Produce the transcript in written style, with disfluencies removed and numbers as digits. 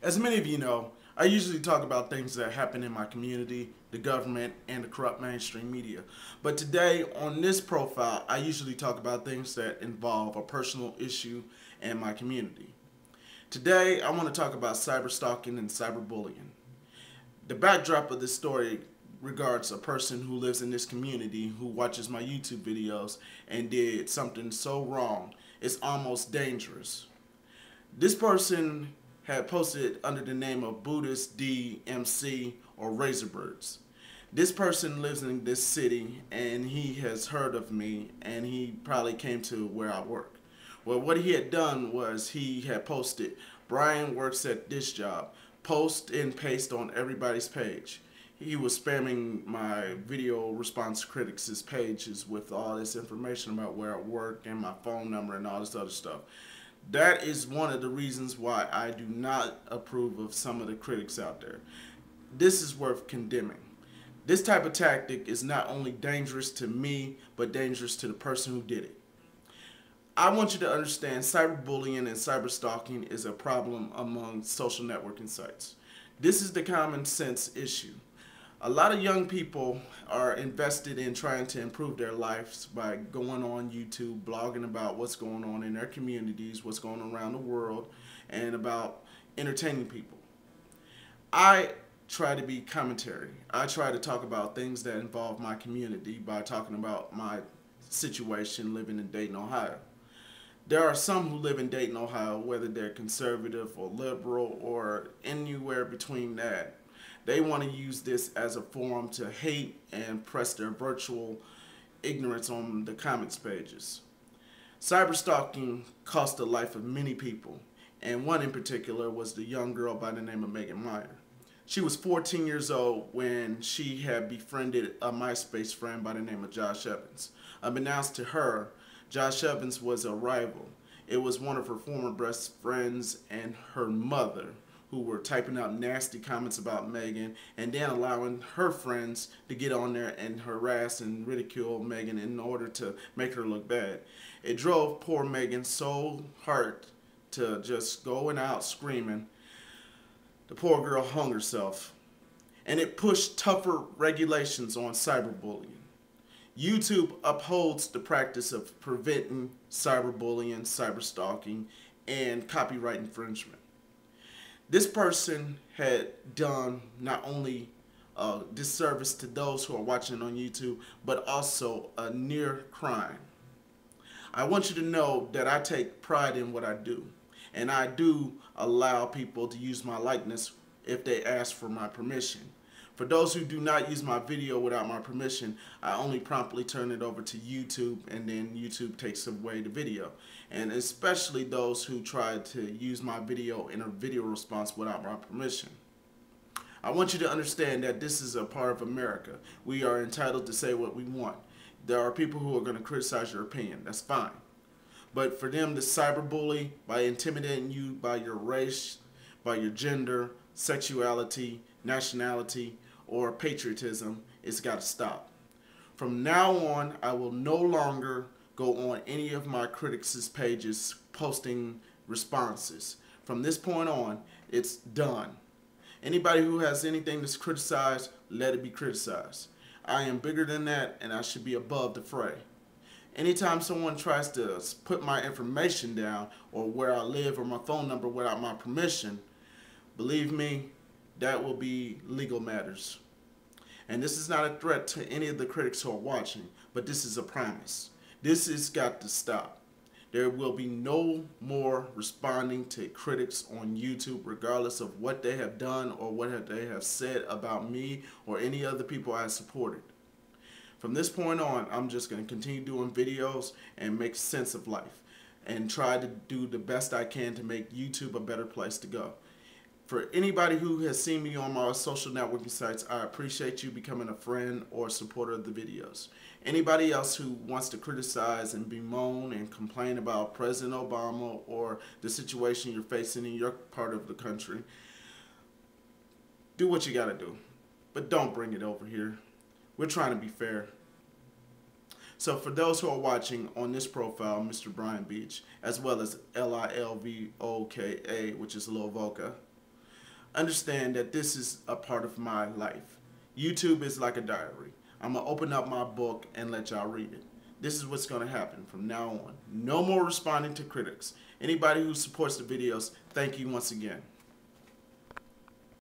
As many of you know, I usually talk about things that happen in my community, the government, and the corrupt mainstream media. But today, on this profile, I usually talk about things that involve a personal issue and my community. Today, I want to talk about cyber stalking and cyberbullying. The backdrop of this story regards a person who lives in this community who watches my YouTube videos and did something so wrong, it's almost dangerous. This person had posted under the name of BuddistMcD or RazorBirds. This person lives in this city and he has heard of me and he probably came to where I work. Well, what he had done was he had posted, Brian works at this job, post and paste on everybody's page. He was spamming my video response critics' pages with all this information about where I work and my phone number and all this other stuff. That is one of the reasons why I do not approve of some of the critics out there. This is worth condemning. This type of tactic is not only dangerous to me, but dangerous to the person who did it. I want you to understand cyberbullying and cyberstalking is a problem among social networking sites. This is the common sense issue. A lot of young people are invested in trying to improve their lives by going on YouTube, blogging about what's going on in their communities, what's going on around the world, and about entertaining people. I try to be commentary. I try to talk about things that involve my community by talking about my situation living in Dayton, Ohio. There are some who live in Dayton, Ohio, whether they're conservative or liberal or anywhere between that. They want to use this as a forum to hate and press their virtual ignorance on the comments pages. Cyberstalking cost the life of many people, and one in particular was the young girl by the name of Megan Meier. She was 14 years old when she had befriended a MySpace friend by the name of Josh Evans. Unbeknownst to her, Josh Evans was a rival. It was one of her former best friends and her mother who were typing out nasty comments about Megan and then allowing her friends to get on there and harass and ridicule Megan in order to make her look bad. It drove poor Megan so hard to just going out screaming. The poor girl hung herself. And it pushed tougher regulations on cyberbullying. YouTube upholds the practice of preventing cyberbullying, cyberstalking, and copyright infringement. This person had done not only a disservice to those who are watching on YouTube, but also a near crime. I want you to know that I take pride in what I do, and I do allow people to use my likeness if they ask for my permission. For those who do not use my video without my permission, I only promptly turn it over to YouTube and then YouTube takes away the video. And especially those who try to use my video in a video response without my permission. I want you to understand that this is a part of America. We are entitled to say what we want. There are people who are going to criticize your opinion. That's fine. But for them to cyberbully by intimidating you by your race, by your gender, sexuality, nationality, or patriotism, it's got to stop. From now on, I will no longer go on any of my critics' pages posting responses. From this point on, it's done. Anybody who has anything to criticize, let it be criticized. I am bigger than that, and I should be above the fray. Anytime someone tries to put my information down, or where I live, or my phone number without my permission, believe me, that will be legal matters. And this is not a threat to any of the critics who are watching, but this is a promise. This has got to stop. There will be no more responding to critics on YouTube, regardless of what they have done or what they have said about me or any other people I supported. From this point on, I'm just going to continue doing videos and make sense of life and try to do the best I can to make YouTube a better place to go. For anybody who has seen me on my social networking sites, I appreciate you becoming a friend or supporter of the videos. Anybody else who wants to criticize and bemoan and complain about President Obama or the situation you're facing in your part of the country, do what you gotta do. But don't bring it over here. We're trying to be fair. So for those who are watching on this profile, Mr. Brian Beach, as well as Lilvoka, which is Lil Voka, understand that this is a part of my life. YouTube is like a diary. I'm going to open up my book and let y'all read it. This is what's going to happen from now on. No more responding to critics. Anybody who supports the videos, thank you once again.